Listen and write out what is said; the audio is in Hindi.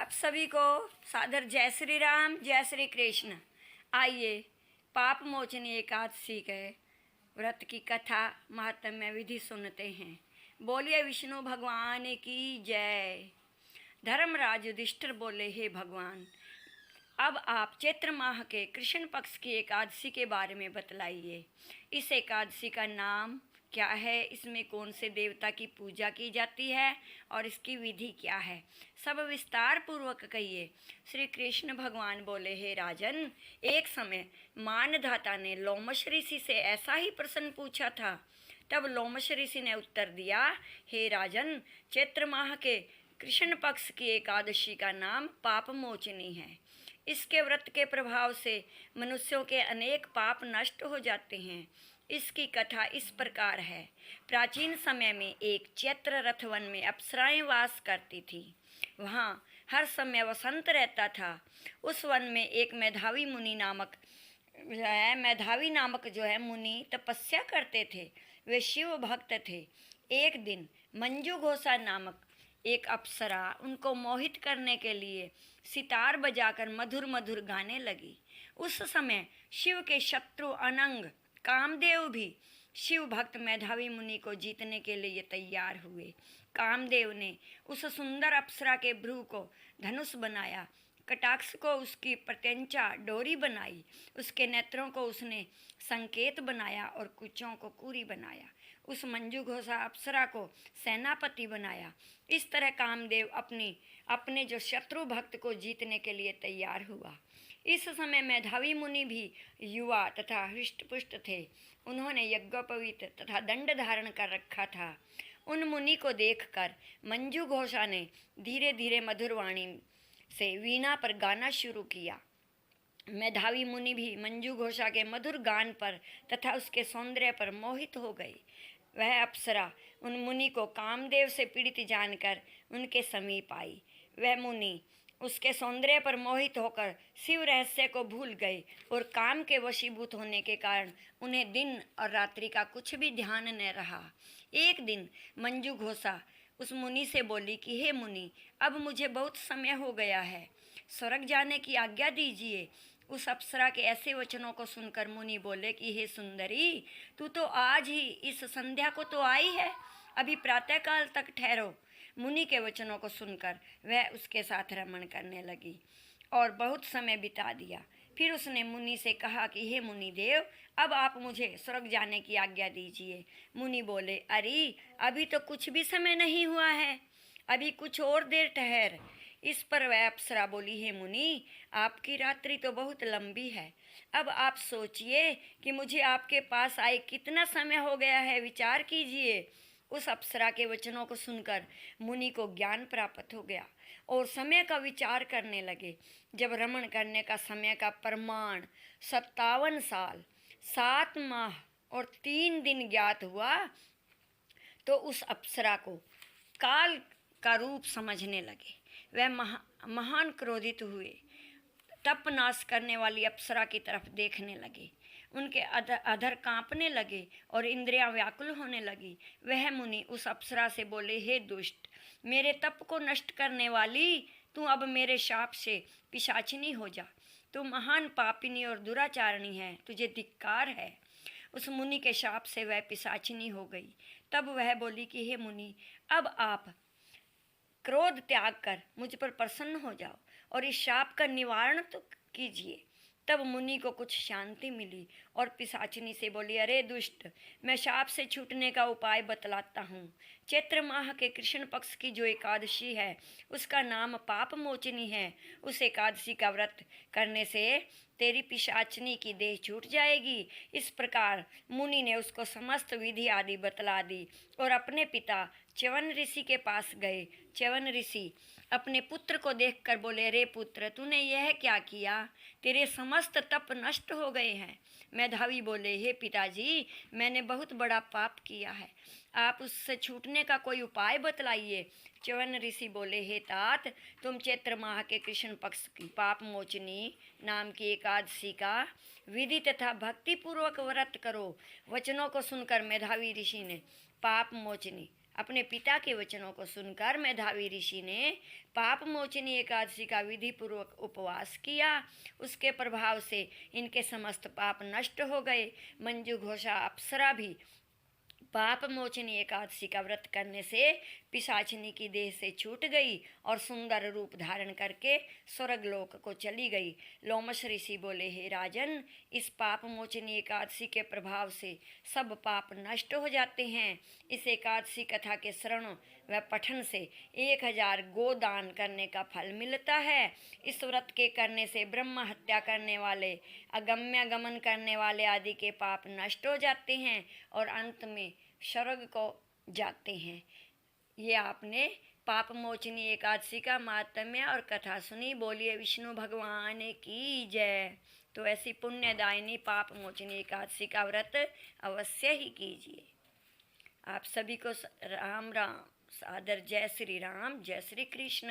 आप सभी को सादर जय श्री राम, जय श्री कृष्ण। आइए पाप मोचनी एकादशी के व्रत की कथा महात्म्य विधि सुनते हैं। बोलिए विष्णु भगवान की जय। धर्मराज युधिष्ठिर बोले, हे भगवान, अब आप चैत्र माह के कृष्ण पक्ष की एकादशी के बारे में बतलाइए। इस एकादशी का नाम क्या है, इसमें कौन से देवता की पूजा की जाती है और इसकी विधि क्या है, सब विस्तार पूर्वक कहिए। श्री कृष्ण भगवान बोले, हे राजन, एक समय मानधाता ने लोमश ऋषि से ऐसा ही प्रश्न पूछा था। तब लोमश ऋषि ने उत्तर दिया, हे राजन, चैत्र माह के कृष्ण पक्ष की एकादशी का नाम पाप मोचनी है। इसके व्रत के प्रभाव से मनुष्यों के अनेक पाप नष्ट हो जाते हैं। इसकी कथा इस प्रकार है। प्राचीन समय में एक चैत्र रथ वन में अप्सराएं वास करती थी। वहाँ हर समय वसंत रहता था। उस वन में एक मेधावी नामक मुनि तपस्या करते थे। वे शिव भक्त थे। एक दिन मंजू घोषा नामक एक अप्सरा उनको मोहित करने के लिए सितार बजाकर मधुर मधुर गाने लगी। उस समय शिव के शत्रु अनंग कामदेव भी शिव भक्त मेधावी मुनि को जीतने के लिए तैयार हुए। कामदेव ने उस सुंदर अप्सरा के भ्रू को धनुष बनाया, कटाक्ष को उसकी प्रत्यंचा डोरी बनाई, उसके नेत्रों को उसने संकेत बनाया और कुचों को कुरी बनाया। उस मंजू घोषा अप्सरा को सेनापति बनाया। इस तरह कामदेव अपने जो शत्रु भक्त को जीतने के लिए तैयार हुआ। इस समय मेधावी मुनि भी युवा तथा हृष्टपुष्ट थे। उन्होंने यज्ञोपवीत तथा दंड धारण कर रखा था। उन मुनि को देखकर मंजू घोषा ने धीरे धीरे मधुर वाणी से वीणा पर गाना शुरू किया। मेधावी मुनि भी मंजू घोषा के मधुर गान पर तथा उसके सौंदर्य पर मोहित हो गई। वह अप्सरा उन मुनि को कामदेव से पीड़ित जानकर उनके समीप आई। वह मुनि उसके सौंदर्य पर मोहित होकर शिव रहस्य को भूल गए और काम के वशीभूत होने के कारण उन्हें दिन और रात्रि का कुछ भी ध्यान न रहा। एक दिन मंजू घोषा उस मुनि से बोली कि हे मुनि, अब मुझे बहुत समय हो गया है, स्वर्ग जाने की आज्ञा दीजिए। उस अप्सरा के ऐसे वचनों को सुनकर मुनि बोले कि हे सुंदरी, तू तो आज ही इस संध्या को तो आई है, अभी प्रातःकाल तक ठहरो। मुनि के वचनों को सुनकर वह उसके साथ रमण करने लगी और बहुत समय बिता दिया। फिर उसने मुनि से कहा कि हे मुनि देव, अब आप मुझे स्वर्ग जाने की आज्ञा दीजिए। मुनि बोले, अरे अभी तो कुछ भी समय नहीं हुआ है, अभी कुछ और देर ठहर। इस पर वह अप्सरा बोली, हे मुनि, आपकी रात्रि तो बहुत लंबी है। अब आप सोचिए कि मुझे आपके पास आए कितना समय हो गया है, विचार कीजिए। उस अप्सरा के वचनों को सुनकर मुनि को ज्ञान प्राप्त हो गया और समय का विचार करने लगे। जब रमण करने का समय का प्रमाण 57 साल 7 माह और 3 दिन ज्ञात हुआ तो उस अप्सरा को काल का रूप समझने लगे। वह महान क्रोधित हुए, तप नाश करने वाली अप्सरा की तरफ देखने लगे। उनके अधर कांपने लगे और इंद्रियां व्याकुल होने लगी। वह मुनि उस अप्सरा से बोले, हे दुष्ट, मेरे तप को नष्ट करने वाली, तू अब मेरे शाप से पिशाचिनी हो जा। तू महान पापिनी और दुराचारणी है, तुझे धिक्कार है। उस मुनि के शाप से वह पिशाचिनी हो गई। तब वह बोली कि हे मुनि, अब आप क्रोध त्याग कर मुझ पर प्रसन्न हो जाओ और इस शाप का निवारण तो कीजिए। तब मुनि को कुछ शांति मिली और पिशाचिनी से बोली, अरे दुष्ट, मैं शाप से छूटने का उपाय बतलाता हूँ। चैत्र माह के कृष्ण पक्ष की जो एकादशी है उसका नाम पाप मोचनी है। उस एकादशी का व्रत करने से तेरी पिशाचिनी की देह छूट जाएगी। इस प्रकार मुनि ने उसको समस्त विधि आदि बतला दी और अपने पिता च्यवन ऋषि के पास गए। च्यवन ऋषि अपने पुत्र को देखकर बोले, रे पुत्र, तूने यह क्या किया, तेरे समस्त तप नष्ट हो गए हैं। मेधावी बोले, हे पिताजी, मैंने बहुत बड़ा पाप किया है, आप उससे छूटने का कोई उपाय बतलाइए। च्यवन ऋषि बोले, हे तात, तुम चैत्र माह के कृष्ण पक्ष की पाप मोचनी नाम की एकादशी का विधि तथा भक्ति पूर्वक व्रत करो। वचनों को सुनकर मेधावी ऋषि ने पाप मोचनी अपने पिता के वचनों को सुनकर मेधावी ऋषि ने पाप मोचनी एकादशी का विधि पूर्वक उपवास किया। उसके प्रभाव से इनके समस्त पाप नष्ट हो गए। मंजू घोषा अप्सरा भी पाप मोचनी एकादशी का व्रत करने से पिशाचिनी की देह से छूट गई और सुंदर रूप धारण करके स्वर्गलोक को चली गई। लोमश ऋषि बोले, हे राजन, इस पाप मोचनी एकादशी के प्रभाव से सब पाप नष्ट हो जाते हैं। इस एकादशी कथा के श्रवण व पठन से 1000 गोदान करने का फल मिलता है। इस व्रत के करने से ब्रह्म हत्या करने वाले, अगम्य गमन करने वाले आदि के पाप नष्ट हो जाते हैं और अंत में स्वर्ग को जाते हैं। ये आपने पाप मोचनी एकादशी का माहात्म्य और कथा सुनी। बोलिए विष्णु भगवान की जय। तो ऐसी पुण्यदायिनी पाप मोचनी एकादशी का व्रत अवश्य ही कीजिए। आप सभी को राम राम, सादर जय श्री राम, जय श्री कृष्ण।